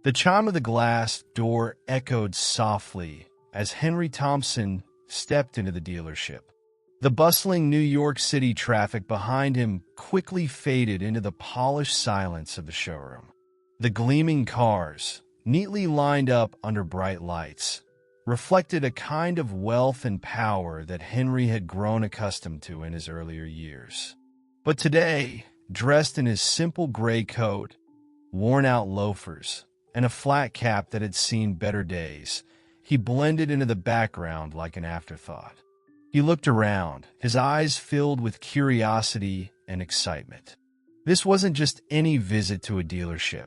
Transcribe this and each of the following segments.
The chime of the glass door echoed softly as Henry Thompson stepped into the dealership. The bustling New York City traffic behind him quickly faded into the polished silence of the showroom. The gleaming cars, neatly lined up under bright lights, reflected a kind of wealth and power that Henry had grown accustomed to in his earlier years. But today, dressed in his simple gray coat, worn-out loafers, and a flat cap that had seen better days, he blended into the background like an afterthought. He looked around, his eyes filled with curiosity and excitement. This wasn't just any visit to a dealership.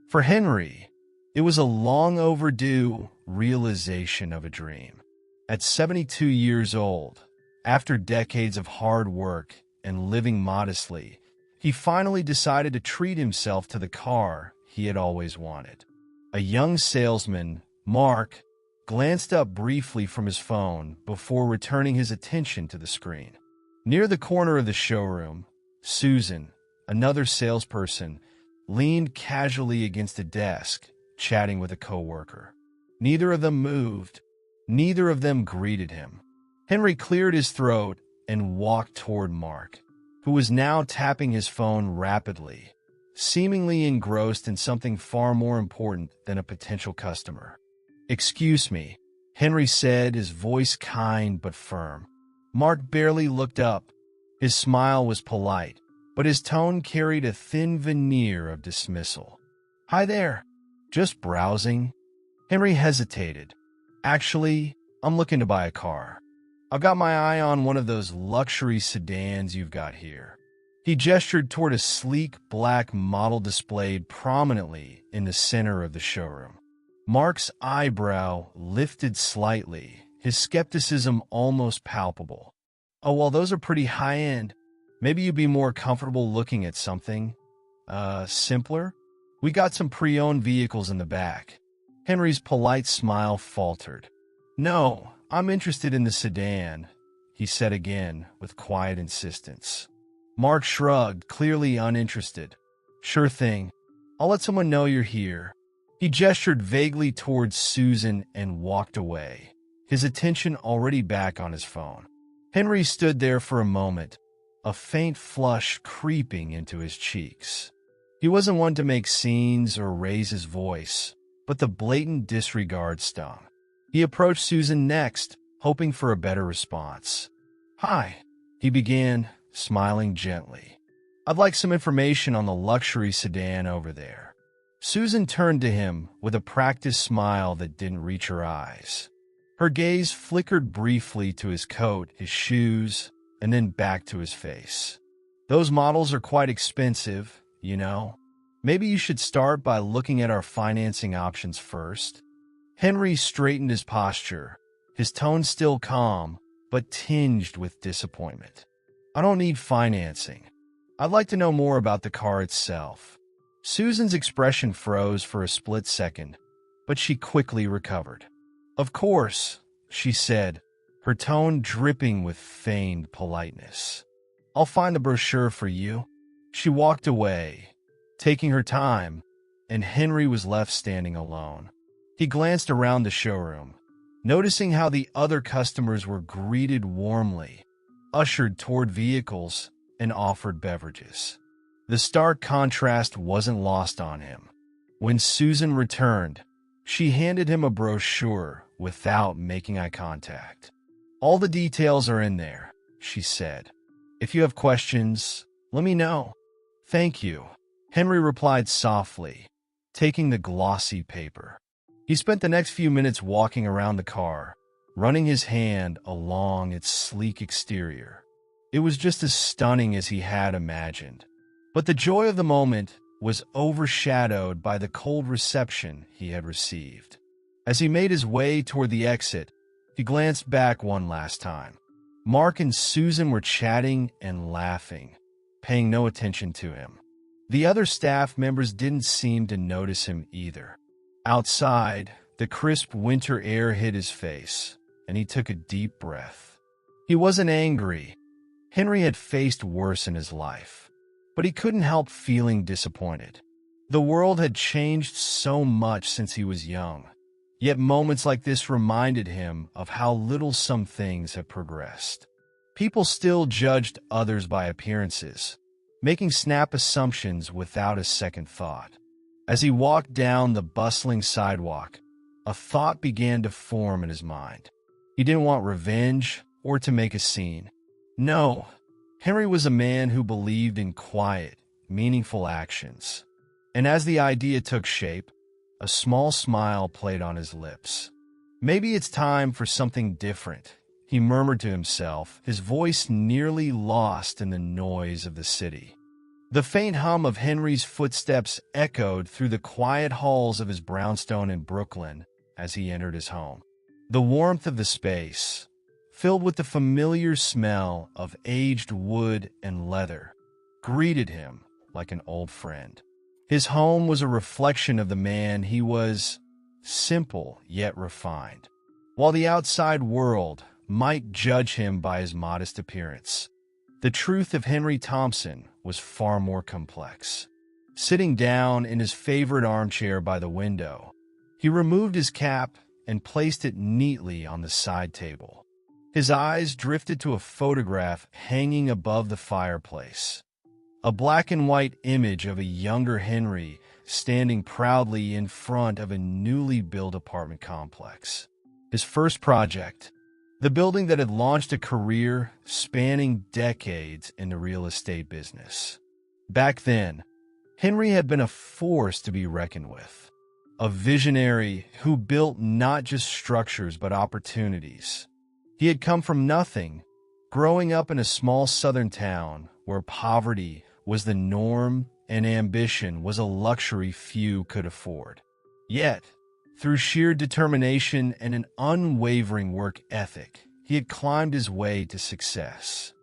For Henry, it was a long overdue realization of a dream. At 72 years old, after decades of hard work and living modestly, he finally decided to treat himself to the car he had always wanted. A young salesman, Mark, glanced up briefly from his phone before returning his attention to the screen. Near the corner of the showroom, Susan, another salesperson, leaned casually against a desk, chatting with a coworker. Neither of them moved. Neither of them greeted him. Henry cleared his throat and walked toward Mark, who was now tapping his phone rapidly, seemingly engrossed in something far more important than a potential customer. "Excuse me," Henry said, his voice kind but firm. Mark barely looked up. His smile was polite, but his tone carried a thin veneer of dismissal. "Hi there. Just browsing." Henry hesitated. "Actually, I'm looking to buy a car. I've got my eye on one of those luxury sedans you've got here." He gestured toward a sleek black model displayed prominently in the center of the showroom. Mark's eyebrow lifted slightly, his skepticism almost palpable. "Oh, well, those are pretty high-end. Maybe you'd be more comfortable looking at something, simpler? We got some pre-owned vehicles in the back." Henry's polite smile faltered. "No, I'm interested in the sedan," he said again with quiet insistence. Mark shrugged, clearly uninterested. "Sure thing. I'll let someone know you're here." He gestured vaguely towards Susan and walked away, his attention already back on his phone. Henry stood there for a moment, a faint flush creeping into his cheeks. He wasn't one to make scenes or raise his voice, but the blatant disregard stung. He approached Susan next, hoping for a better response. "Hi," he began, smiling gently. "I'd like some information on the luxury sedan over there." Susan turned to him with a practiced smile that didn't reach her eyes. Her gaze flickered briefly to his coat, his shoes, and then back to his face. "Those models are quite expensive, you know. Maybe you should start by looking at our financing options first." Henry straightened his posture, his tone still calm, but tinged with disappointment. "I don't need financing. I'd like to know more about the car itself." Susan's expression froze for a split second, but she quickly recovered. "Of course," she said, her tone dripping with feigned politeness. "I'll find the brochure for you." She walked away, taking her time, and Henry was left standing alone. He glanced around the showroom, noticing how the other customers were greeted warmly, ushered toward vehicles, and offered beverages. The stark contrast wasn't lost on him. When Susan returned, she handed him a brochure without making eye contact. "All the details are in there," she said. "If you have questions, let me know." "Thank you," Henry replied softly, taking the glossy paper. He spent the next few minutes walking around the car, running his hand along its sleek exterior. It was just as stunning as he had imagined. But the joy of the moment was overshadowed by the cold reception he had received. As he made his way toward the exit, he glanced back one last time. Mark and Susan were chatting and laughing, paying no attention to him. The other staff members didn't seem to notice him either. Outside, the crisp winter air hit his face, and he took a deep breath. He wasn't angry. Henry had faced worse in his life, but he couldn't help feeling disappointed. The world had changed so much since he was young, yet moments like this reminded him of how little some things have progressed. People still judged others by appearances, making snap assumptions without a second thought. As he walked down the bustling sidewalk, a thought began to form in his mind. He didn't want revenge or to make a scene. No, Henry was a man who believed in quiet, meaningful actions. And as the idea took shape, a small smile played on his lips. Maybe it's time for something different, he murmured to himself, his voice nearly lost in the noise of the city. The faint hum of Henry's footsteps echoed through the quiet halls of his brownstone in Brooklyn as he entered his home. The warmth of the space, filled with the familiar smell of aged wood and leather, greeted him like an old friend. His home was a reflection of the man he was, simple yet refined. While the outside world might judge him by his modest appearance, the truth of Henry Thompson was far more complex. Sitting down in his favorite armchair by the window, he removed his cap and placed it neatly on the side table. His eyes drifted to a photograph hanging above the fireplace. A black and white image of a younger Henry standing proudly in front of a newly built apartment complex. His first project, the building that had launched a career spanning decades in the real estate business. Back then, Henry had been a force to be reckoned with, a visionary who built not just structures but opportunities. He had come from nothing, growing up in a small southern town where poverty was the norm and ambition was a luxury few could afford. Yet, through sheer determination and an unwavering work ethic, he had climbed his way to success.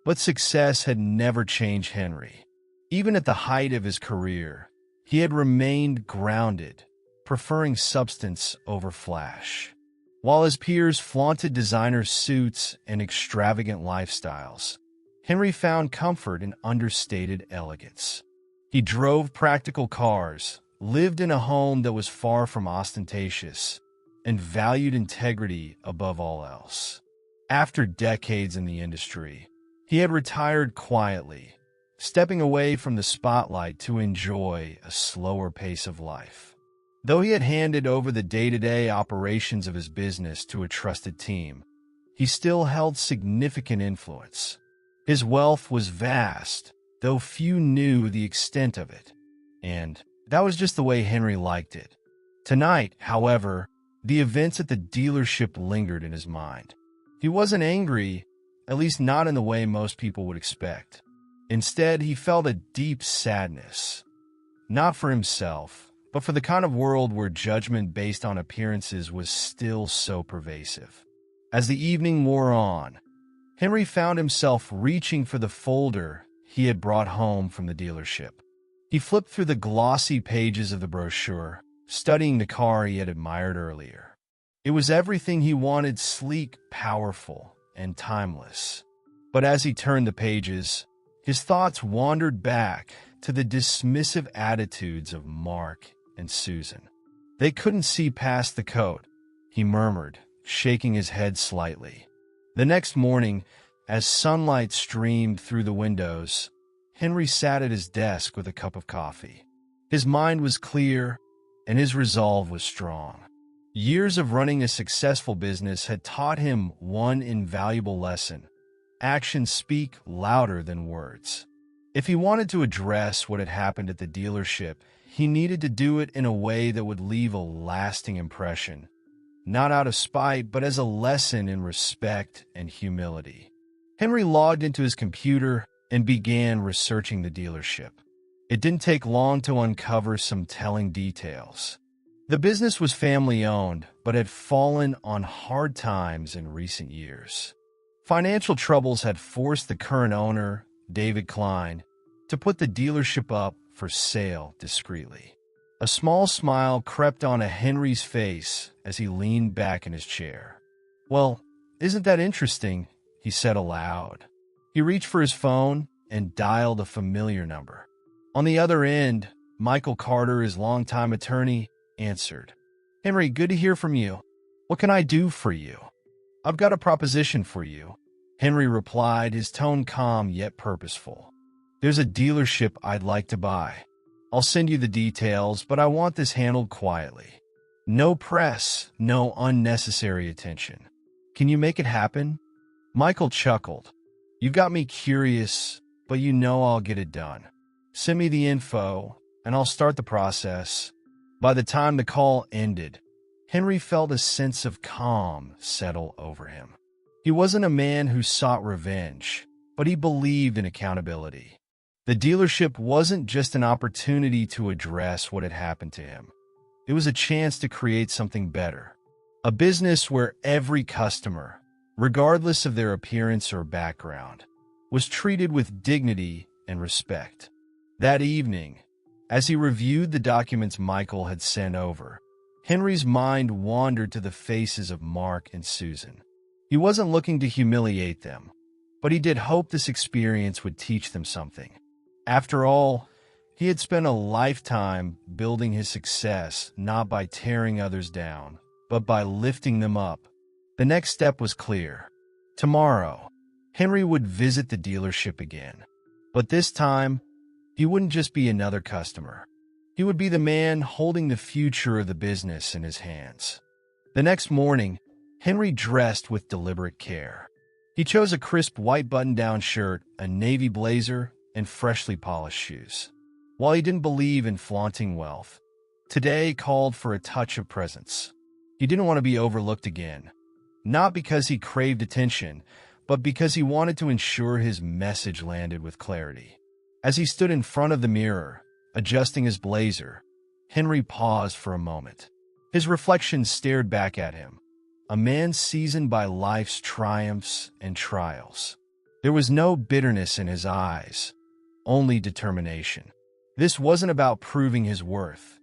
But success had never changed Henry. Even at the height of his career, he had remained grounded, preferring substance over flash. While his peers flaunted designer suits and extravagant lifestyles, Henry found comfort in understated elegance. He drove practical cars, lived in a home that was far from ostentatious, and valued integrity above all else. After decades in the industry, he had retired quietly, stepping away from the spotlight to enjoy a slower pace of life. Though he had handed over the day-to-day operations of his business to a trusted team, he still held significant influence. His wealth was vast, though few knew the extent of it, and that was just the way Henry liked it. Tonight, however, the events at the dealership lingered in his mind. He wasn't angry, at least not in the way most people would expect. Instead, he felt a deep sadness, not for himself, but for the kind of world where judgment based on appearances was still so pervasive. As the evening wore on, Henry found himself reaching for the folder he had brought home from the dealership. He flipped through the glossy pages of the brochure, studying the car he had admired earlier. It was everything he wanted: sleek, powerful, and timeless. But as he turned the pages, his thoughts wandered back to the dismissive attitudes of Mark and Susan. They couldn't see past the coat, he murmured, shaking his head slightly. The next morning, as sunlight streamed through the windows, Henry sat at his desk with a cup of coffee. His mind was clear, and his resolve was strong. Years of running a successful business had taught him one invaluable lesson: actions speak louder than words. If he wanted to address what had happened at the dealership, he needed to do it in a way that would leave a lasting impression, not out of spite, but as a lesson in respect and humility. Henry logged into his computer and began researching the dealership. It didn't take long to uncover some telling details. The business was family-owned, but had fallen on hard times in recent years. Financial troubles had forced the current owner, David Klein, to put the dealership up for sale discreetly. A small smile crept onto Henry's face as he leaned back in his chair. "Well, isn't that interesting?" he said aloud. He reached for his phone and dialed a familiar number. On the other end, Michael Carter, his longtime attorney, answered. "Henry, good to hear from you. What can I do for you?" "I've got a proposition for you," Henry replied, his tone calm yet purposeful. "There's a dealership I'd like to buy. I'll send you the details, but I want this handled quietly. No press, no unnecessary attention. Can you make it happen?" Michael chuckled. "You got me curious, but you know I'll get it done. Send me the info, and I'll start the process." By the time the call ended, Henry felt a sense of calm settle over him. He wasn't a man who sought revenge, but he believed in accountability. The dealership wasn't just an opportunity to address what had happened to him. It was a chance to create something better. A business where every customer, regardless of their appearance or background, was treated with dignity and respect. That evening, as he reviewed the documents Michael had sent over, Henry's mind wandered to the faces of Mark and Susan. He wasn't looking to humiliate them, but he did hope this experience would teach them something. After all, he had spent a lifetime building his success not by tearing others down, but by lifting them up. The next step was clear. Tomorrow, Henry would visit the dealership again. But this time, he wouldn't just be another customer. He would be the man holding the future of the business in his hands. The next morning, Henry dressed with deliberate care. He chose a crisp white button-down shirt, a navy blazer, and freshly polished shoes. While he didn't believe in flaunting wealth, today called for a touch of presence. He didn't want to be overlooked again, not because he craved attention, but because he wanted to ensure his message landed with clarity. As he stood in front of the mirror, adjusting his blazer, Henry paused for a moment. His reflection stared back at him, a man seasoned by life's triumphs and trials. There was no bitterness in his eyes, only determination. This wasn't about proving his worth.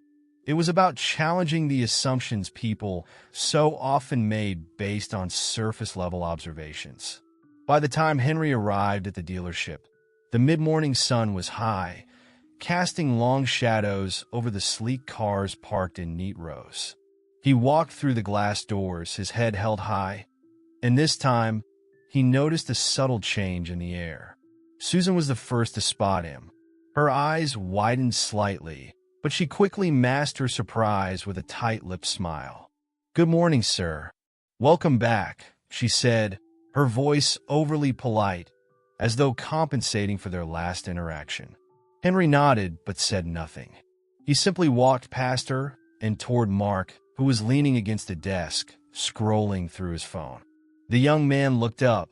It was about challenging the assumptions people so often made based on surface-level observations. By the time Henry arrived at the dealership, the mid-morning sun was high, casting long shadows over the sleek cars parked in neat rows. He walked through the glass doors, his head held high, and this time, he noticed a subtle change in the air. Susan was the first to spot him. Her eyes widened slightly, but she quickly masked her surprise with a tight-lipped smile. "Good morning, sir. Welcome back," she said, her voice overly polite, as though compensating for their last interaction. Henry nodded but said nothing. He simply walked past her and toward Mark, who was leaning against a desk, scrolling through his phone. The young man looked up,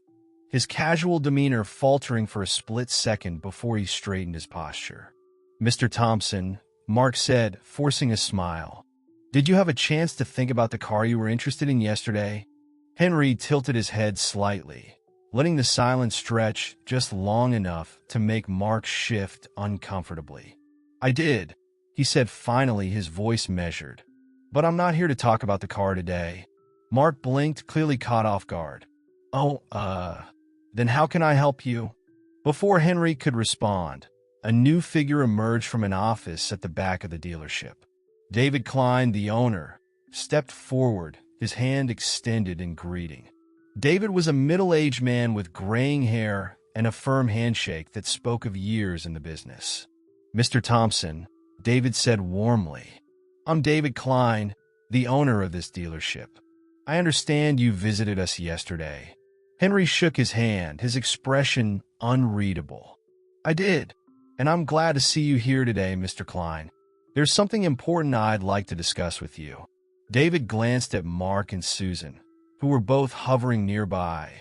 his casual demeanor faltering for a split second before he straightened his posture. "Mr. Thompson," Mark said, forcing a smile, "did you have a chance to think about the car you were interested in yesterday?" Henry tilted his head slightly, letting the silence stretch just long enough to make Mark shift uncomfortably. "I did," he said finally, his voice measured. "But I'm not here to talk about the car today." Mark blinked, clearly caught off guard. "Oh, then how can I help you?" Before Henry could respond, a new figure emerged from an office at the back of the dealership. David Klein, the owner, stepped forward, his hand extended in greeting. David was a middle-aged man with graying hair and a firm handshake that spoke of years in the business. "Mr. Thompson," David said warmly, "I'm David Klein, the owner of this dealership. I understand you visited us yesterday." Henry shook his hand, his expression unreadable. "I did, and I'm glad to see you here today, Mr. Klein. There's something important I'd like to discuss with you." David glanced at Mark and Susan, who were both hovering nearby,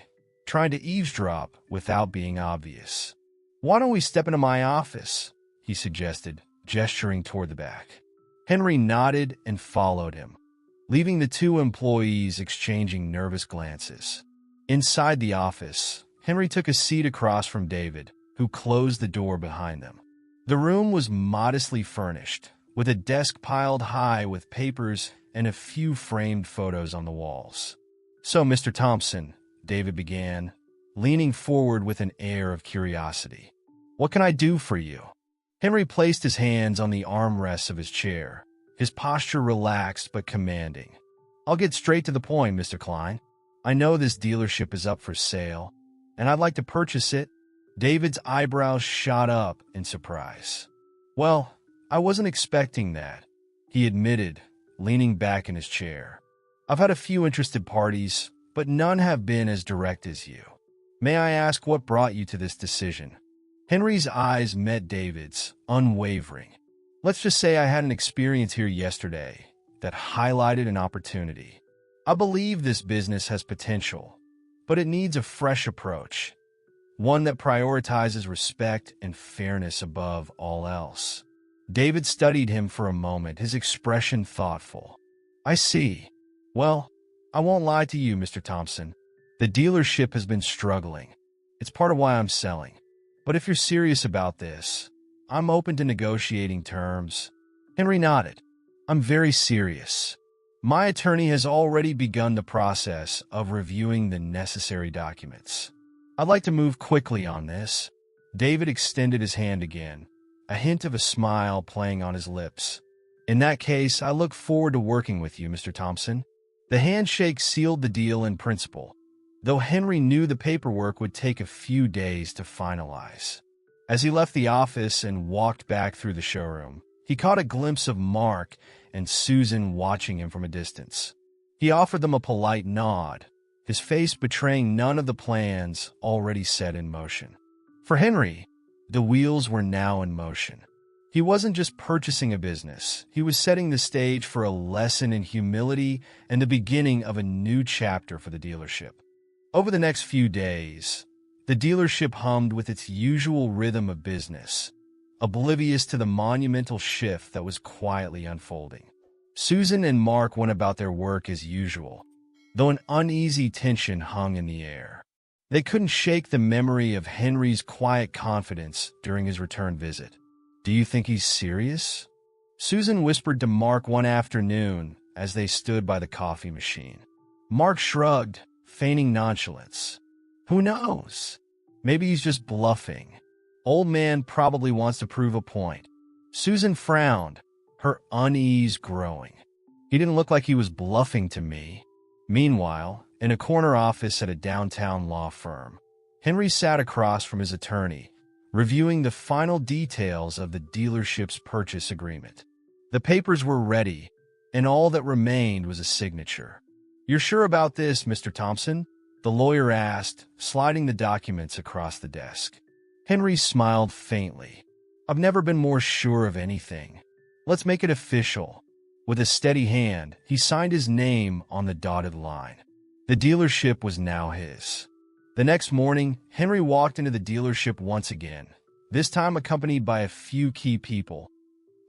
trying to eavesdrop without being obvious. "Why don't we step into my office?" he suggested, gesturing toward the back. Henry nodded and followed him, leaving the two employees exchanging nervous glances. Inside the office, Henry took a seat across from David, who closed the door behind them. The room was modestly furnished, with a desk piled high with papers and a few framed photos on the walls. "So, Mr. Thompson," David began, leaning forward with an air of curiosity, "what can I do for you?" Henry placed his hands on the armrests of his chair, his posture relaxed but commanding. "I'll get straight to the point, Mr. Klein. I know this dealership is up for sale, and I'd like to purchase it." David's eyebrows shot up in surprise. "Well, I wasn't expecting that," he admitted, leaning back in his chair. "I've had a few interested parties, but none have been as direct as you. May I ask what brought you to this decision?" Henry's eyes met David's, unwavering. "Let's just say I had an experience here yesterday that highlighted an opportunity. I believe this business has potential, but it needs a fresh approach, one that prioritizes respect and fairness above all else." David studied him for a moment, his expression thoughtful. "I see. Well, I won't lie to you, Mr. Thompson. The dealership has been struggling. It's part of why I'm selling. But if you're serious about this, I'm open to negotiating terms." Henry nodded. "I'm very serious. My attorney has already begun the process of reviewing the necessary documents. I'd like to move quickly on this." David extended his hand again, a hint of a smile playing on his lips. "In that case, I look forward to working with you, Mr. Thompson." The handshake sealed the deal in principle, though Henry knew the paperwork would take a few days to finalize. As he left the office and walked back through the showroom, he caught a glimpse of Mark and Susan watching him from a distance. He offered them a polite nod, his face betraying none of the plans already set in motion. For Henry, the wheels were now in motion. He wasn't just purchasing a business, he was setting the stage for a lesson in humility and the beginning of a new chapter for the dealership. Over the next few days, the dealership hummed with its usual rhythm of business, oblivious to the monumental shift that was quietly unfolding. Susan and Mark went about their work as usual, though an uneasy tension hung in the air. They couldn't shake the memory of Henry's quiet confidence during his return visit. "Do you think he's serious?" Susan whispered to Mark one afternoon as they stood by the coffee machine. Mark shrugged, feigning nonchalance. "Who knows? Maybe he's just bluffing. Old man probably wants to prove a point." Susan frowned, her unease growing. "He didn't look like he was bluffing to me." Meanwhile, in a corner office at a downtown law firm, Henry sat across from his attorney, reviewing the final details of the dealership's purchase agreement. The papers were ready, and all that remained was a signature. "You're sure about this, Mr. Thompson?" the lawyer asked, sliding the documents across the desk. Henry smiled faintly. "I've never been more sure of anything. Let's make it official." With a steady hand, he signed his name on the dotted line. The dealership was now his. The next morning, Henry walked into the dealership once again, this time accompanied by a few key people,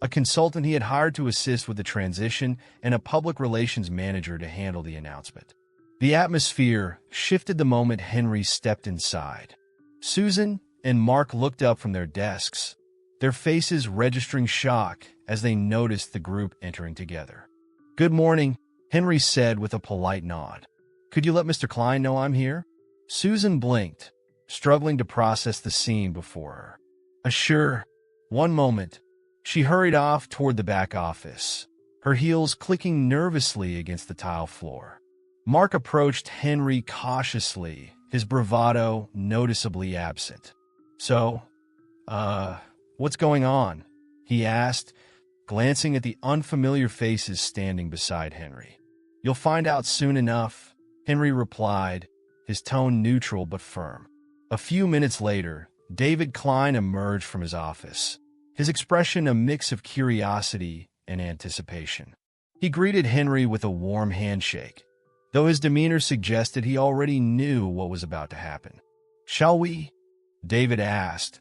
a consultant he had hired to assist with the transition and a public relations manager to handle the announcement. The atmosphere shifted the moment Henry stepped inside. Susan and Mark looked up from their desks, their faces registering shock as they noticed the group entering together. "Good morning," Henry said with a polite nod. "Could you let Mr. Klein know I'm here?" Susan blinked, struggling to process the scene before her. Sure. One moment." She hurried off toward the back office, her heels clicking nervously against the tile floor. Mark approached Henry cautiously, his bravado noticeably absent. "So, what's going on?" he asked, glancing at the unfamiliar faces standing beside Henry. "You'll find out soon enough," Henry replied, his tone neutral but firm. A few minutes later, David Klein emerged from his office, his expression a mix of curiosity and anticipation. He greeted Henry with a warm handshake, though his demeanor suggested he already knew what was about to happen. "Shall we?" David asked,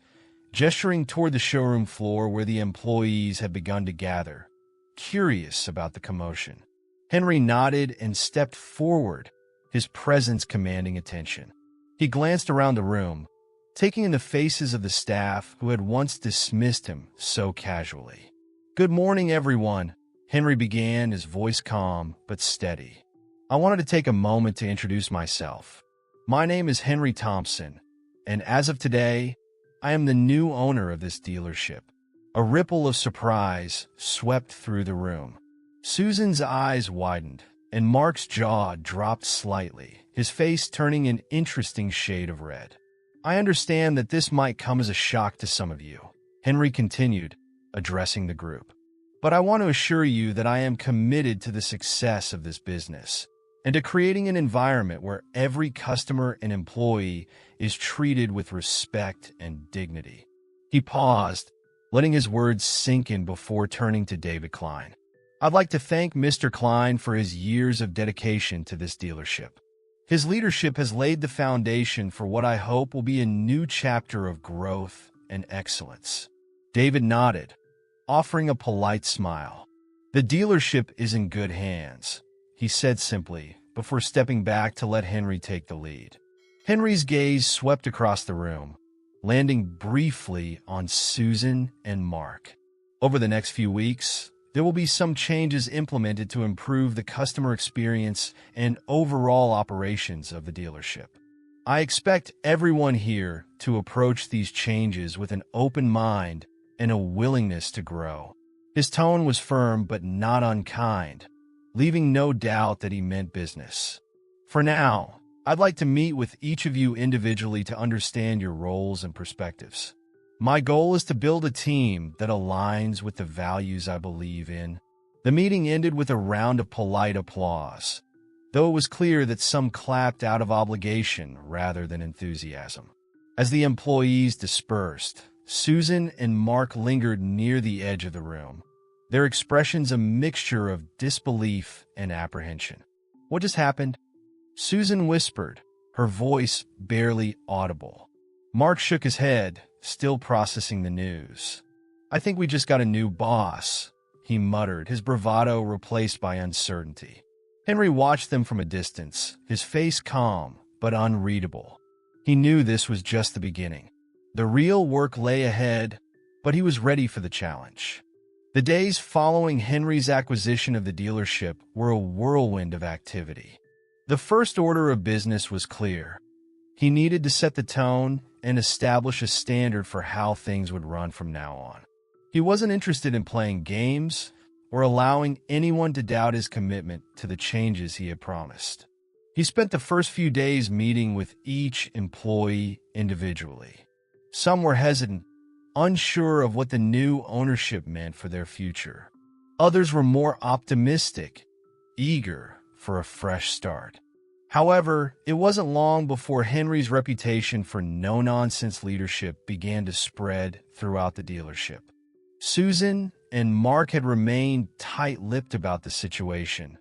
gesturing toward the showroom floor where the employees had begun to gather, curious about the commotion. Henry nodded and stepped forward, his presence commanding attention. He glanced around the room, taking in the faces of the staff who had once dismissed him so casually. "Good morning, everyone," Henry began, his voice calm but steady. "I wanted to take a moment to introduce myself. My name is Henry Thompson, and as of today, I am the new owner of this dealership. A ripple of surprise swept through the room. Susan's eyes widened, and Mark's jaw dropped slightly, his face turning an interesting shade of red. "I understand that this might come as a shock to some of you," Henry continued, addressing the group. "But I want to assure you that I am committed to the success of this business and to creating an environment where every customer and employee is treated with respect and dignity." He paused, letting his words sink in before turning to David Klein. "I'd like to thank Mr. Klein for his years of dedication to this dealership. His leadership has laid the foundation for what I hope will be a new chapter of growth and excellence." David nodded, offering a polite smile. "The dealership is in good hands," he said simply, before stepping back to let Henry take the lead. Henry's gaze swept across the room, landing briefly on Susan and Mark. "Over the next few weeks, there will be some changes implemented to improve the customer experience and overall operations of the dealership. I expect everyone here to approach these changes with an open mind and a willingness to grow." His tone was firm but not unkind, leaving no doubt that he meant business. "For now, I'd like to meet with each of you individually to understand your roles and perspectives. My goal is to build a team that aligns with the values I believe in." The meeting ended with a round of polite applause, though it was clear that some clapped out of obligation rather than enthusiasm. As the employees dispersed, Susan and Mark lingered near the edge of the room, their expressions a mixture of disbelief and apprehension. "What just happened?" Susan whispered, her voice barely audible. Mark shook his head, still processing the news. "I think we just got a new boss," he muttered, his bravado replaced by uncertainty. Henry watched them from a distance, his face calm but unreadable. He knew this was just the beginning. The real work lay ahead, but he was ready for the challenge. The days following Henry's acquisition of the dealership were a whirlwind of activity. The first order of business was clear. He needed to set the tone and establish a standard for how things would run from now on. He wasn't interested in playing games or allowing anyone to doubt his commitment to the changes he had promised. He spent the first few days meeting with each employee individually. Some were hesitant, unsure of what the new ownership meant for their future. Others were more optimistic, eager for a fresh start. However, it wasn't long before Henry's reputation for no-nonsense leadership began to spread throughout the dealership. Susan and Mark had remained tight-lipped about the situation,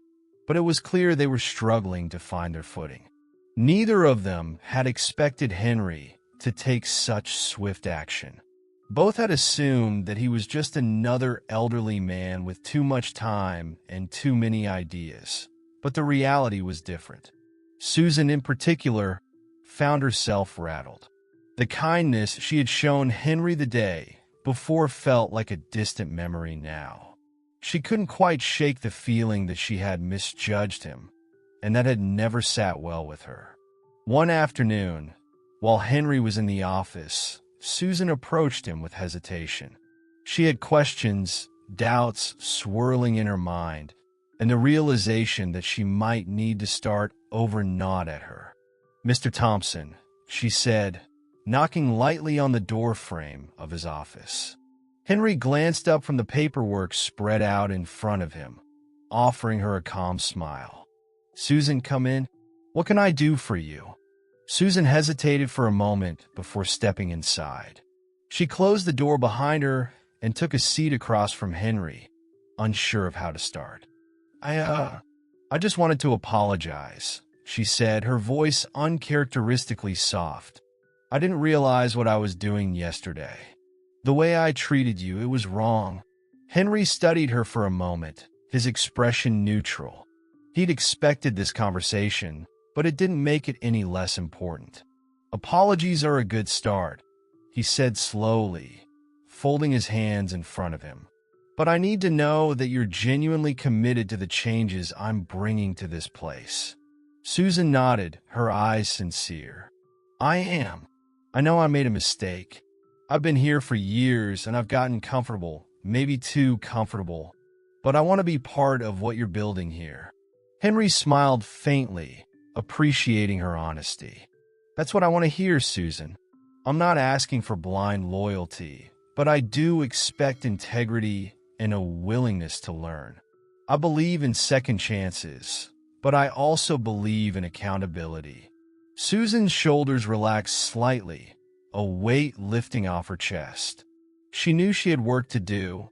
but it was clear they were struggling to find their footing. Neither of them had expected Henry to take such swift action. Both had assumed that he was just another elderly man with too much time and too many ideas, but the reality was different. Susan, in particular, found herself rattled. The kindness she had shown Henry the day before felt like a distant memory now. She couldn't quite shake the feeling that she had misjudged him, and that had never sat well with her. One afternoon, while Henry was in the office, Susan approached him with hesitation. She had questions, doubts swirling in her mind, and the realization that she might need to start over gnawed at her. "Mr. Thompson," she said, knocking lightly on the doorframe of his office. Henry glanced up from the paperwork spread out in front of him, offering her a calm smile. "Susan, come in. What can I do for you?" Susan hesitated for a moment before stepping inside. She closed the door behind her and took a seat across from Henry, unsure of how to start. I just wanted to apologize," she said, her voice uncharacteristically soft. "I didn't realize what I was doing yesterday. The way I treated you, it was wrong." Henry studied her for a moment, his expression neutral. He'd expected this conversation, but it didn't make it any less important. "Apologies are a good start," he said slowly, folding his hands in front of him. "But I need to know that you're genuinely committed to the changes I'm bringing to this place." Susan nodded, her eyes sincere. "I am. I know I made a mistake. I've been here for years and I've gotten comfortable, maybe too comfortable, but I want to be part of what you're building here." Henry smiled faintly, appreciating her honesty. "That's what I want to hear, Susan. I'm not asking for blind loyalty, but I do expect integrity and a willingness to learn. I believe in second chances, but I also believe in accountability." Susan's shoulders relaxed slightly, a weight lifting off her chest. She knew she had work to do,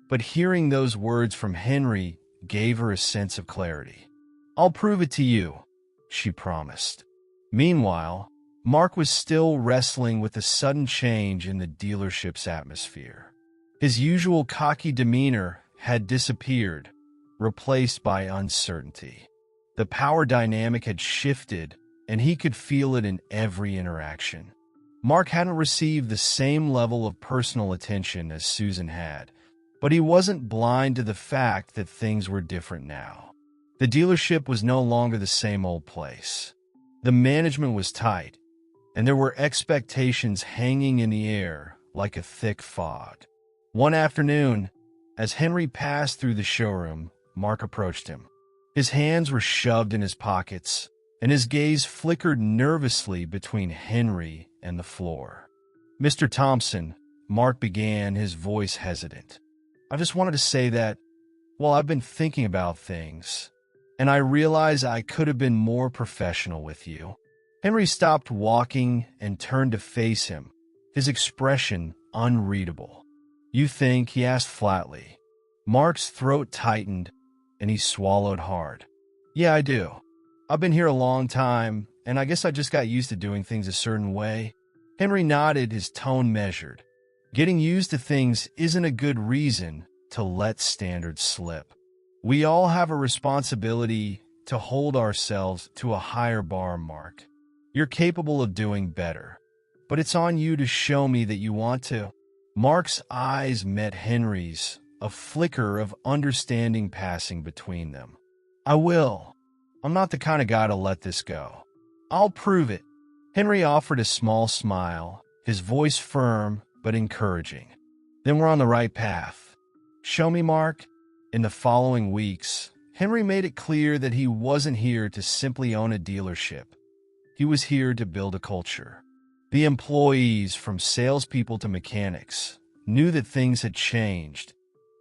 but hearing those words from Henry gave her a sense of clarity. "I'll prove it to you," she promised. Meanwhile, Mark was still wrestling with a sudden change in the dealership's atmosphere. His usual cocky demeanor had disappeared, replaced by uncertainty. The power dynamic had shifted, and he could feel it in every interaction. Mark hadn't received the same level of personal attention as Susan had, but he wasn't blind to the fact that things were different now. The dealership was no longer the same old place. The management was tight, and there were expectations hanging in the air like a thick fog. One afternoon, as Henry passed through the showroom, Mark approached him. His hands were shoved in his pockets, and his gaze flickered nervously between Henry and the floor. "Mr. Thompson," Mark began, his voice hesitant. "I just wanted to say that, well, I've been thinking about things, and I realize I could have been more professional with you." Henry stopped walking and turned to face him, his expression unreadable. "You think?" he asked flatly. Mark's throat tightened, and he swallowed hard. "Yeah, I do. I've been here a long time, and I guess I just got used to doing things a certain way." Henry nodded, his tone measured. Getting used to things isn't a good reason to let standards slip. We all have a responsibility to hold ourselves to a higher bar, Mark. You're capable of doing better, but it's on you to show me that you want to. Mark's eyes met Henry's, a flicker of understanding passing between them. "I will. I'm not the kind of guy to let this go. I'll prove it." Henry offered a small smile, his voice firm but encouraging. "Then we're on the right path. Show me, Mark." In the following weeks, Henry made it clear that he wasn't here to simply own a dealership. He was here to build a culture. The employees, from salespeople to mechanics, knew that things had changed,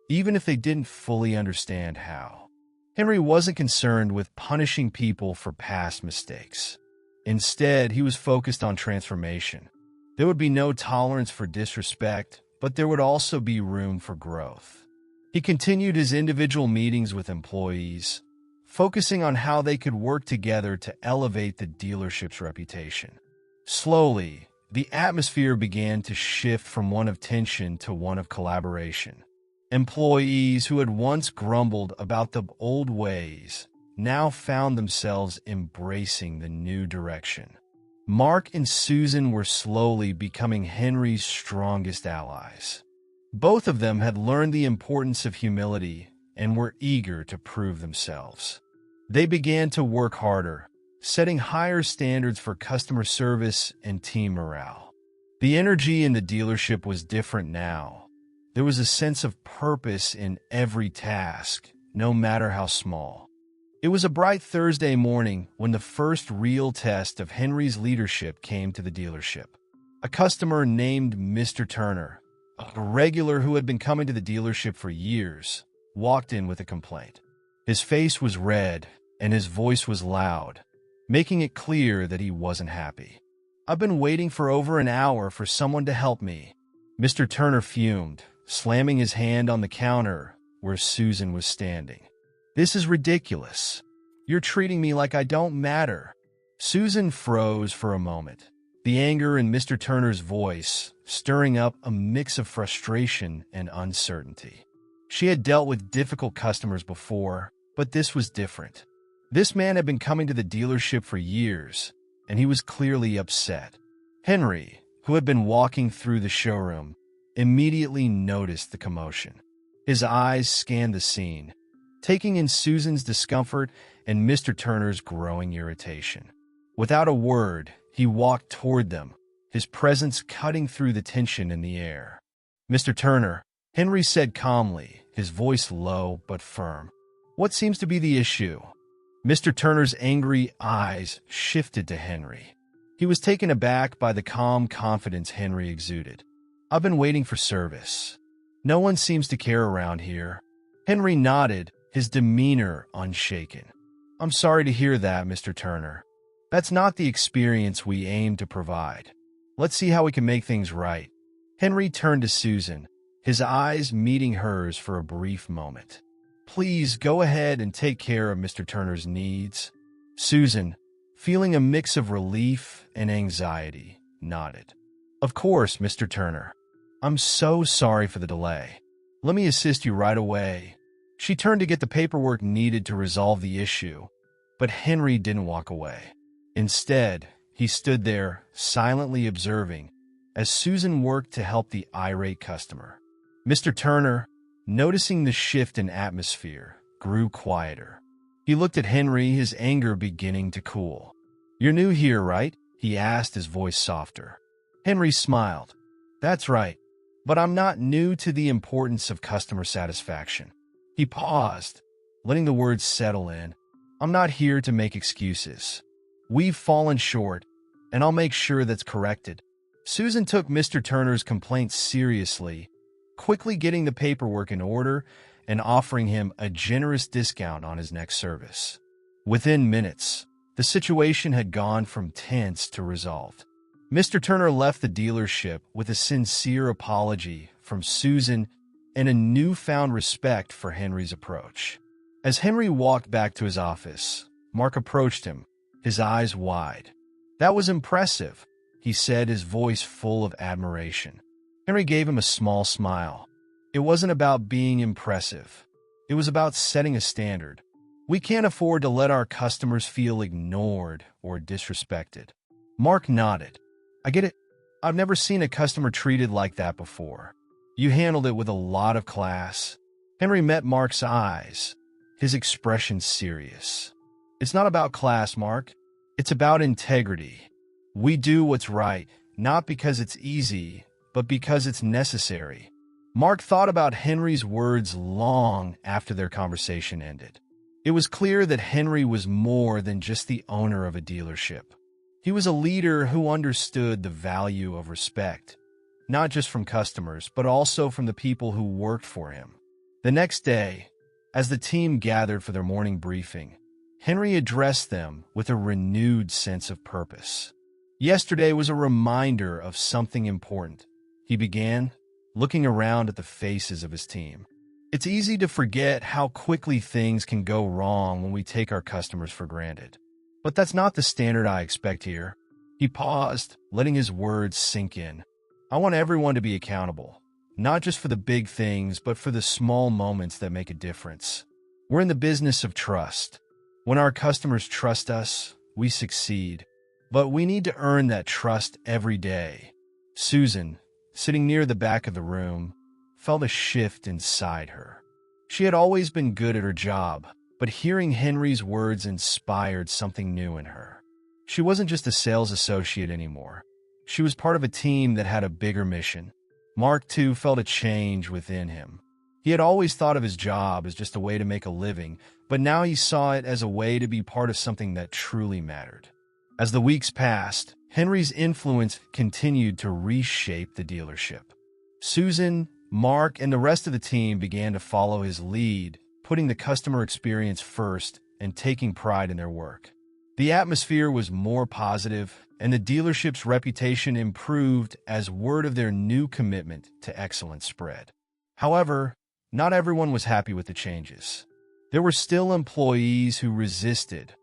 even if they didn't fully understand how. Henry wasn't concerned with punishing people for past mistakes. Instead, he was focused on transformation. There would be no tolerance for disrespect, but there would also be room for growth. He continued his individual meetings with employees, focusing on how they could work together to elevate the dealership's reputation. Slowly, the atmosphere began to shift from one of tension to one of collaboration. Employees who had once grumbled about the old ways now found themselves embracing the new direction. Mark and Susan were slowly becoming Henry's strongest allies. Both of them had learned the importance of humility and were eager to prove themselves. They began to work harder, setting higher standards for customer service and team morale. The energy in the dealership was different now. There was a sense of purpose in every task, no matter how small. It was a bright Thursday morning when the first real test of Henry's leadership came to the dealership. A customer named Mr. Turner, a regular who had been coming to the dealership for years, walked in with a complaint. His face was red and his voice was loud, making it clear that he wasn't happy. "I've been waiting for over an hour for someone to help me," Mr. Turner fumed, slamming his hand on the counter where Susan was standing. "This is ridiculous. You're treating me like I don't matter." Susan froze for a moment, the anger in Mr. Turner's voice stirring up a mix of frustration and uncertainty. She had dealt with difficult customers before, but this was different. This man had been coming to the dealership for years, and he was clearly upset. Henry, who had been walking through the showroom, immediately noticed the commotion. His eyes scanned the scene, taking in Susan's discomfort and Mr. Turner's growing irritation. Without a word, he walked toward them, his presence cutting through the tension in the air. "Mr. Turner," Henry said calmly, his voice low but firm. "What seems to be the issue?" Mr. Turner's angry eyes shifted to Henry. He was taken aback by the calm confidence Henry exuded. "I've been waiting for service. No one seems to care around here." Henry nodded, his demeanor unshaken. "I'm sorry to hear that, Mr. Turner. That's not the experience we aim to provide. Let's see how we can make things right." Henry turned to Susan, his eyes meeting hers for a brief moment. "Please go ahead and take care of Mr. Turner's needs." Susan, feeling a mix of relief and anxiety, nodded. "Of course, Mr. Turner. I'm so sorry for the delay. Let me assist you right away." She turned to get the paperwork needed to resolve the issue, but Henry didn't walk away. Instead, he stood there, silently observing, as Susan worked to help the irate customer. Mr. Turner, noticing the shift in atmosphere, grew quieter. He looked at Henry, his anger beginning to cool. "You're new here, right?" he asked, his voice softer. Henry smiled. "That's right, but I'm not new to the importance of customer satisfaction." He paused, letting the words settle in. "I'm not here to make excuses. We've fallen short, and I'll make sure that's corrected." Susan took Mr. Turner's complaint seriously, quickly getting the paperwork in order and offering him a generous discount on his next service. Within minutes, the situation had gone from tense to resolved. Mr. Turner left the dealership with a sincere apology from Susan and a newfound respect for Henry's approach. As Henry walked back to his office, Mark approached him, his eyes wide. "That was impressive," he said, his voice full of admiration. Henry gave him a small smile. "It wasn't about being impressive. It was about setting a standard. We can't afford to let our customers feel ignored or disrespected." Mark nodded. "I get it. I've never seen a customer treated like that before. You handled it with a lot of class." Henry met Mark's eyes, his expression serious. "It's not about class, Mark. It's about integrity. We do what's right, not because it's easy, but because it's necessary." Mark thought about Henry's words long after their conversation ended. It was clear that Henry was more than just the owner of a dealership. He was a leader who understood the value of respect, not just from customers, but also from the people who worked for him. The next day, as the team gathered for their morning briefing, Henry addressed them with a renewed sense of purpose. "Yesterday was a reminder of something important," he began, looking around at the faces of his team. "It's easy to forget how quickly things can go wrong when we take our customers for granted. But that's not the standard I expect here." He paused, letting his words sink in. "I want everyone to be accountable, not just for the big things, but for the small moments that make a difference. We're in the business of trust. When our customers trust us, we succeed. But we need to earn that trust every day." Susan, sitting near the back of the room, felt a shift inside her. She had always been good at her job, but hearing Henry's words inspired something new in her. She wasn't just a sales associate anymore. She was part of a team that had a bigger mission. Mark, too, felt a change within him. He had always thought of his job as just a way to make a living, but now he saw it as a way to be part of something that truly mattered. As the weeks passed, Henry's influence continued to reshape the dealership. Susan, Mark, and the rest of the team began to follow his lead, putting the customer experience first and taking pride in their work. The atmosphere was more positive, and the dealership's reputation improved as word of their new commitment to excellence spread. However, not everyone was happy with the changes. There were still employees who resisted,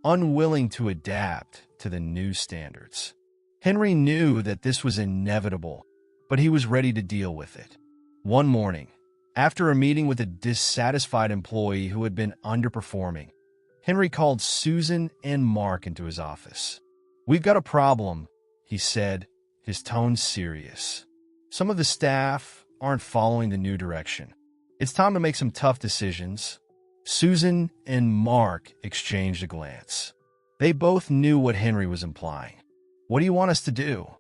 unwilling to adapt to the new standards. Henry knew that this was inevitable, but he was ready to deal with it. One morning, after a meeting with a dissatisfied employee who had been underperforming, Henry called Susan and Mark into his office. "We've got a problem," he said, his tone serious. "Some of the staff aren't following the new direction. It's time to make some tough decisions." Susan and Mark exchanged a glance. They both knew what Henry was implying. "What do you want us to do?"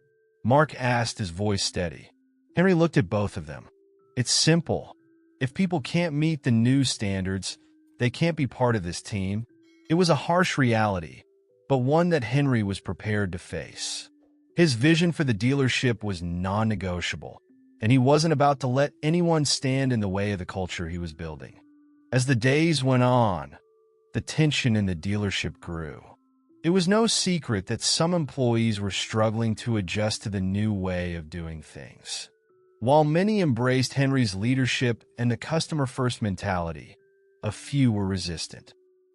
Mark asked, his voice steady. Henry looked at both of them. It's simple. If people can't meet the new standards, they can't be part of this team. It was a harsh reality, but one that Henry was prepared to face. His vision for the dealership was non-negotiable, and he wasn't about to let anyone stand in the way of the culture he was building. As the days went on, the tension in the dealership grew. It was no secret that some employees were struggling to adjust to the new way of doing things. While many embraced Henry's leadership and the customer-first mentality, a few were resistant.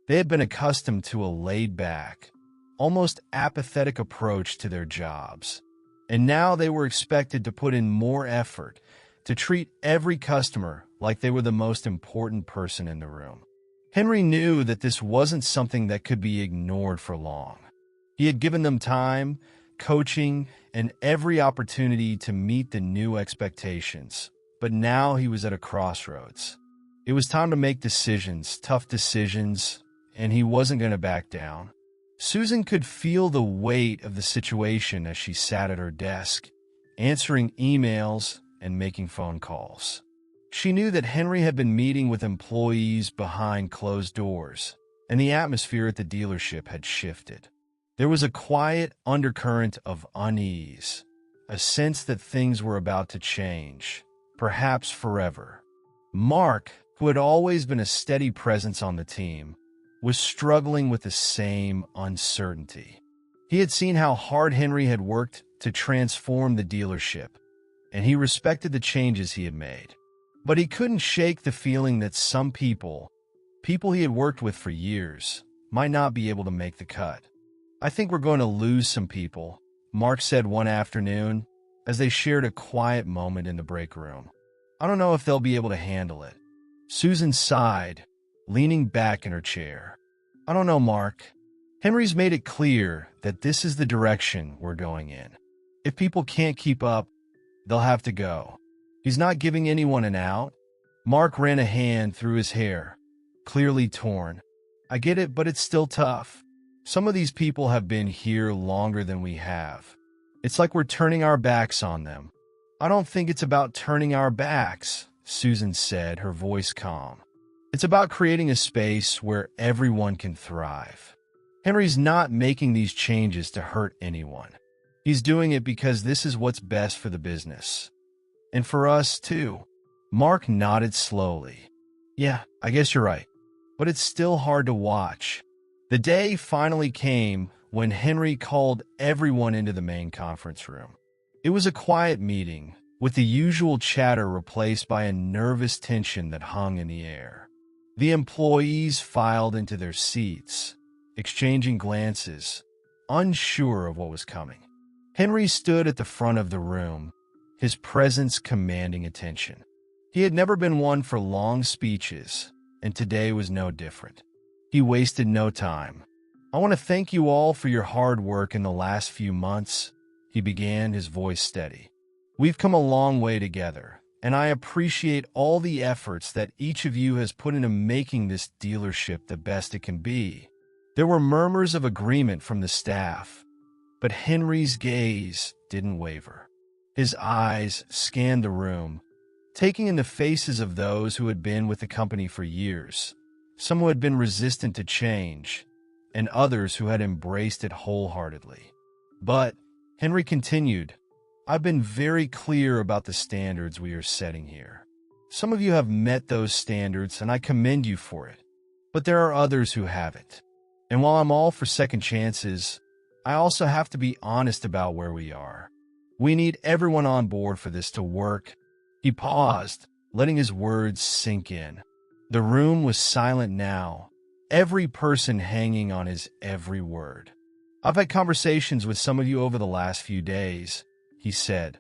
They had been accustomed to a laid-back, almost apathetic approach to their jobs, and now they were expected to put in more effort to treat every customer like they were the most important person in the room. Henry knew that this wasn't something that could be ignored for long. He had given them time, coaching, and every opportunity to meet the new expectations, but now he was at a crossroads. It was time to make decisions, tough decisions, and he wasn't going to back down. Susan could feel the weight of the situation as she sat at her desk, answering emails and making phone calls. She knew that Henry had been meeting with employees behind closed doors, and the atmosphere at the dealership had shifted. There was a quiet undercurrent of unease, a sense that things were about to change, perhaps forever. Mark, who had always been a steady presence on the team, was struggling with the same uncertainty. He had seen how hard Henry had worked to transform the dealership, and he respected the changes he had made. But he couldn't shake the feeling that some people he had worked with for years, might not be able to make the cut. I think we're going to lose some people, Mark said one afternoon as they shared a quiet moment in the break room. I don't know if they'll be able to handle it. Susan sighed, leaning back in her chair. I don't know, Mark. Henry's made it clear that this is the direction we're going in. If people can't keep up, they'll have to go. He's not giving anyone an out. Mark ran a hand through his hair, clearly torn. I get it, but it's still tough. Some of these people have been here longer than we have. It's like we're turning our backs on them. I don't think it's about turning our backs, Susan said, her voice calm. It's about creating a space where everyone can thrive. Henry's not making these changes to hurt anyone. He's doing it because this is what's best for the business. And for us, too. Mark nodded slowly. Yeah, I guess you're right. But it's still hard to watch. The day finally came when Henry called everyone into the main conference room. It was a quiet meeting, with the usual chatter replaced by a nervous tension that hung in the air. The employees filed into their seats, exchanging glances, unsure of what was coming. Henry stood at the front of the room, his presence commanding attention. He had never been one for long speeches, and today was no different. He wasted no time. I want to thank you all for your hard work in the last few months, he began, his voice steady. We've come a long way together, and I appreciate all the efforts that each of you has put into making this dealership the best it can be. There were murmurs of agreement from the staff, but Henry's gaze didn't waver. His eyes scanned the room, taking in the faces of those who had been with the company for years, some who had been resistant to change, and others who had embraced it wholeheartedly. But, Henry continued, I've been very clear about the standards we are setting here. Some of you have met those standards, and I commend you for it. But there are others who haven't. And while I'm all for second chances, I also have to be honest about where we are. We need everyone on board for this to work. He paused, letting his words sink in. The room was silent now, every person hanging on his every word. I've had conversations with some of you over the last few days, he said,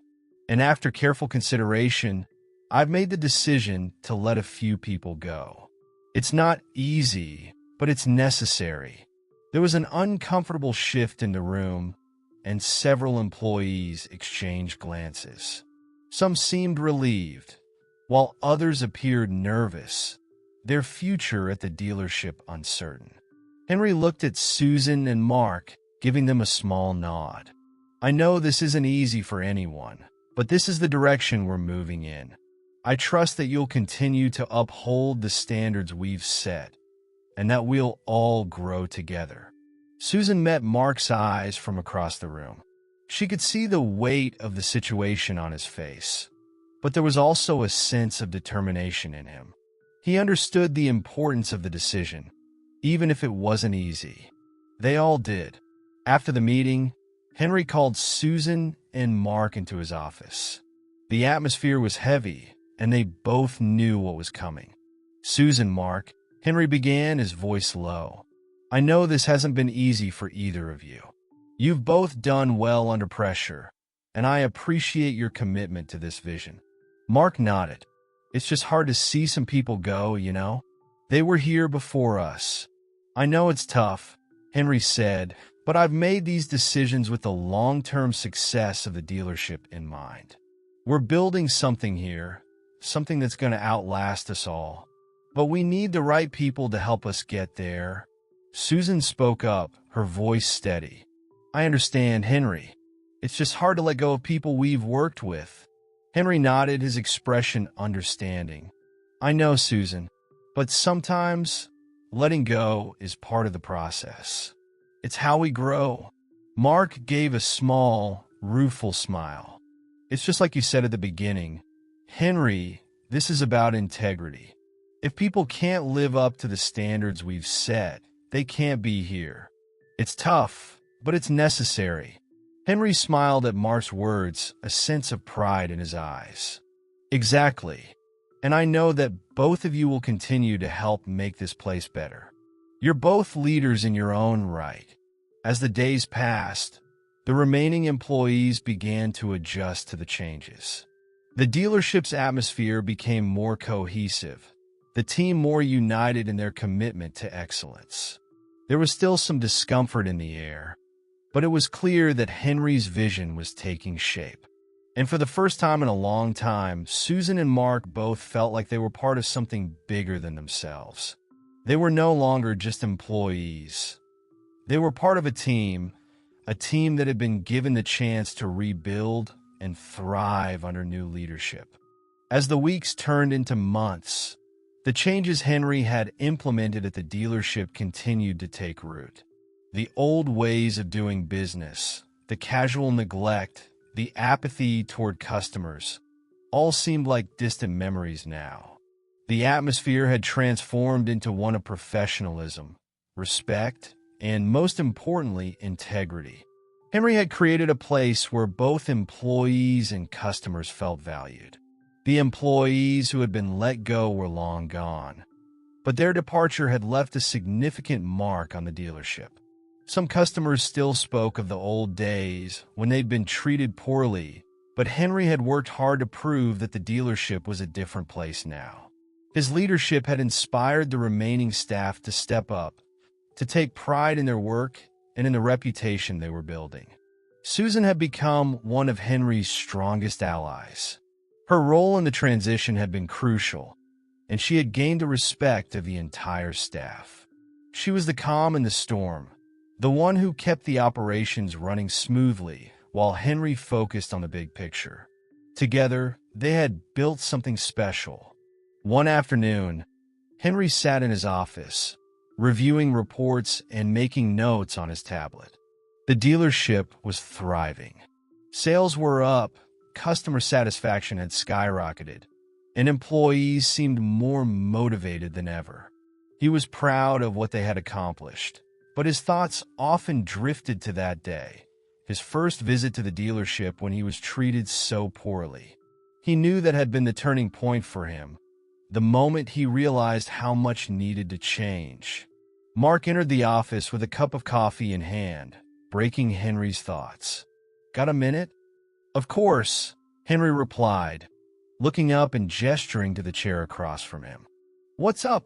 and after careful consideration, I've made the decision to let a few people go. It's not easy, but it's necessary. There was an uncomfortable shift in the room, and several employees exchanged glances. Some seemed relieved, while others appeared nervous, their future at the dealership uncertain. Henry looked at Susan and Mark, giving them a small nod. I know this isn't easy for anyone, but this is the direction we're moving in. I trust that you'll continue to uphold the standards we've set, and that we'll all grow together." Susan met Mark's eyes from across the room. She could see the weight of the situation on his face, but there was also a sense of determination in him. He understood the importance of the decision, even if it wasn't easy. They all did. After the meeting, Henry called Susan and Mark into his office. The atmosphere was heavy, and they both knew what was coming. "Susan, Mark," Henry began, his voice low, "I know this hasn't been easy for either of you. You've both done well under pressure, and I appreciate your commitment to this vision." Mark nodded. "It's just hard to see some people go, you know? They were here before us." "I know it's tough," Henry said, "but I've made these decisions with the long-term success of the dealership in mind. We're building something here, something that's going to outlast us all. But we need the right people to help us get there." Susan spoke up, her voice steady. "I understand, Henry. It's just hard to let go of people we've worked with." Henry nodded, his expression understanding. "I know, Susan, but sometimes letting go is part of the process. It's how we grow." Mark gave a small, rueful smile. "It's just like you said at the beginning, Henry, this is about integrity. If people can't live up to the standards we've set, they can't be here. It's tough, but it's necessary." Henry smiled at Mark's words, a sense of pride in his eyes. "Exactly. And I know that both of you will continue to help make this place better. You're both leaders in your own right." As the days passed, the remaining employees began to adjust to the changes. The dealership's atmosphere became more cohesive, the team more united in their commitment to excellence. There was still some discomfort in the air, but it was clear that Henry's vision was taking shape. And for the first time in a long time, Susan and Mark both felt like they were part of something bigger than themselves. They were no longer just employees. They were part of a team that had been given the chance to rebuild and thrive under new leadership. As the weeks turned into months, the changes Henry had implemented at the dealership continued to take root. The old ways of doing business, the casual neglect, the apathy toward customers, all seemed like distant memories now. The atmosphere had transformed into one of professionalism, respect, and most importantly, integrity. Henry had created a place where both employees and customers felt valued. The employees who had been let go were long gone, but their departure had left a significant mark on the dealership. Some customers still spoke of the old days when they'd been treated poorly, but Henry had worked hard to prove that the dealership was a different place now. His leadership had inspired the remaining staff to step up, to take pride in their work and in the reputation they were building. Susan had become one of Henry's strongest allies. Her role in the transition had been crucial, and she had gained the respect of the entire staff. She was the calm in the storm, the one who kept the operations running smoothly while Henry focused on the big picture. Together, they had built something special. One afternoon, Henry sat in his office, reviewing reports and making notes on his tablet. The dealership was thriving. Sales were up, customer satisfaction had skyrocketed, and employees seemed more motivated than ever. He was proud of what they had accomplished, but his thoughts often drifted to that day, his first visit to the dealership when he was treated so poorly. He knew that had been the turning point for him, the moment he realized how much needed to change. Mark entered the office with a cup of coffee in hand, breaking Henry's thoughts. "Got a minute?" "Of course," Henry replied, looking up and gesturing to the chair across from him. "What's up?"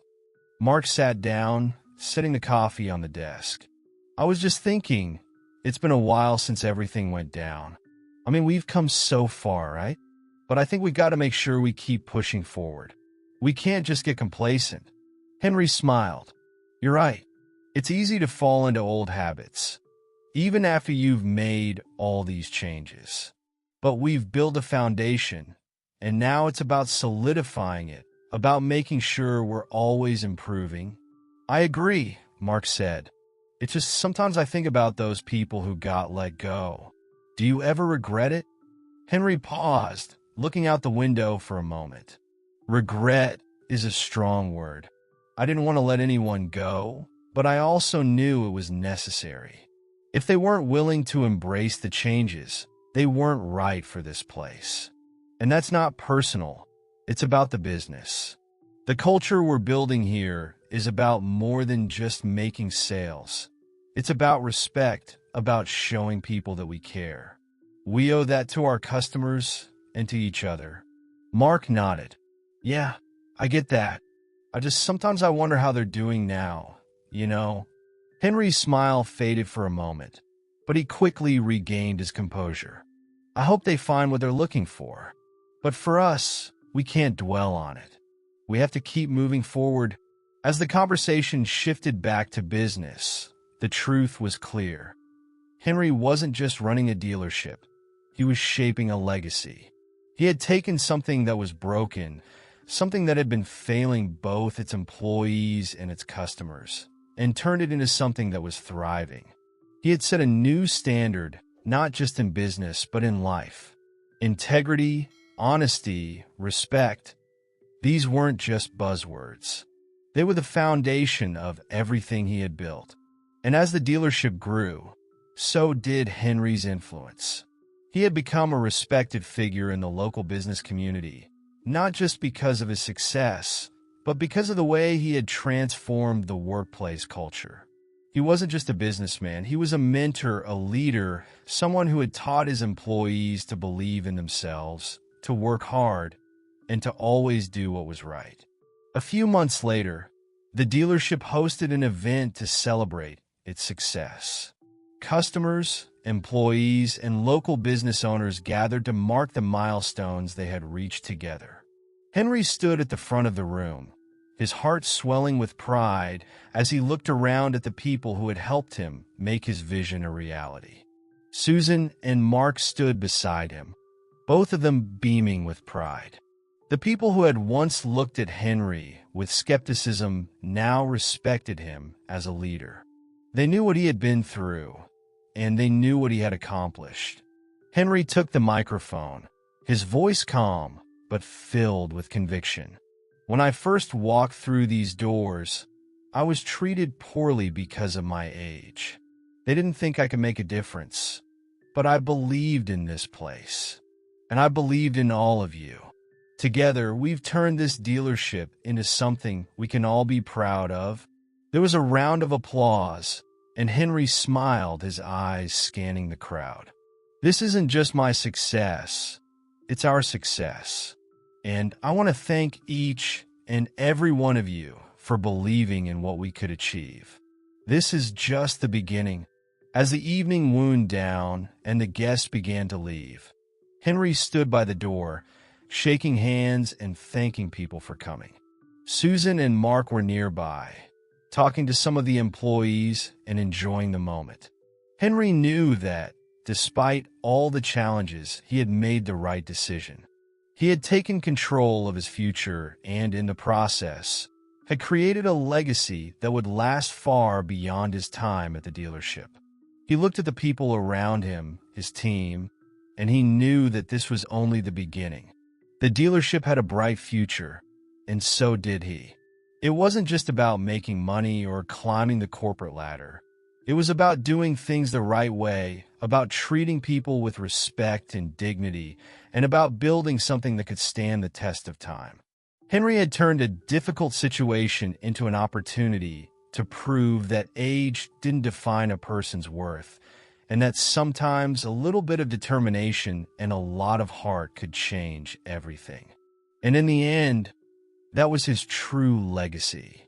Mark sat down, setting the coffee on the desk. "I was just thinking, it's been a while since everything went down. I mean, we've come so far, right? But I think we got to make sure we keep pushing forward. We can't just get complacent." Henry smiled. "You're right. It's easy to fall into old habits. even after you've made all these changes. But we've built a foundation, and now it's about solidifying it, about making sure we're always improving. I agree, Mark said. It's just sometimes I think about those people who got let go. Do you ever regret it? Henry paused, looking out the window for a moment. Regret is a strong word. I didn't want to let anyone go, but I also knew it was necessary. If they weren't willing to embrace the changes, they weren't right for this place. And that's not personal. It's about the business. The culture we're building here is about more than just making sales. It's about respect, about showing people that we care. We owe that to our customers and to each other. Mark nodded. Yeah, I get that. Sometimes I wonder how they're doing now, you know? Henry's smile faded for a moment, but he quickly regained his composure. I hope they find what they're looking for. But for us, we can't dwell on it. We have to keep moving forward. As the conversation shifted back to business, the truth was clear. Henry wasn't just running a dealership. He was shaping a legacy. He had taken something that was broken, something that had been failing both its employees and its customers, and turned it into something that was thriving. He had set a new standard, not just in business, but in life. Integrity, honesty, respect. These weren't just buzzwords. They were the foundation of everything he had built. And as the dealership grew, so did Henry's influence. He had become a respected figure in the local business community, not just because of his success, but because of the way he had transformed the workplace culture. He wasn't just a businessman, he was a mentor, a leader, someone who had taught his employees to believe in themselves, to work hard, and to always do what was right. A few months later, the dealership hosted an event to celebrate its success. Customers, employees, and local business owners gathered to mark the milestones they had reached together. Henry stood at the front of the room, his heart swelling with pride as he looked around at the people who had helped him make his vision a reality. Susan and Mark stood beside him, both of them beaming with pride. The people who had once looked at Henry with skepticism now respected him as a leader. They knew what he had been through, and they knew what he had accomplished. Henry took the microphone, his voice calm, but filled with conviction. When I first walked through these doors, I was treated poorly because of my age. They didn't think I could make a difference, but I believed in this place, and I believed in all of you. Together, we've turned this dealership into something we can all be proud of. There was a round of applause, and Henry smiled, his eyes scanning the crowd. This isn't just my success, it's our success. And I want to thank each and every one of you for believing in what we could achieve. This is just the beginning. As the evening wound down and the guests began to leave, Henry stood by the door, shaking hands and thanking people for coming. Susan and Mark were nearby, talking to some of the employees and enjoying the moment. Henry knew that, despite all the challenges, he had made the right decision. He had taken control of his future and, in the process, had created a legacy that would last far beyond his time at the dealership. He looked at the people around him, his team, and he knew that this was only the beginning. The dealership had a bright future, and so did he. It wasn't just about making money or climbing the corporate ladder. It was about doing things the right way, about treating people with respect and dignity, and about building something that could stand the test of time. Henry had turned a difficult situation into an opportunity to prove that age didn't define a person's worth, and that sometimes a little bit of determination and a lot of heart could change everything. And in the end, that was his true legacy.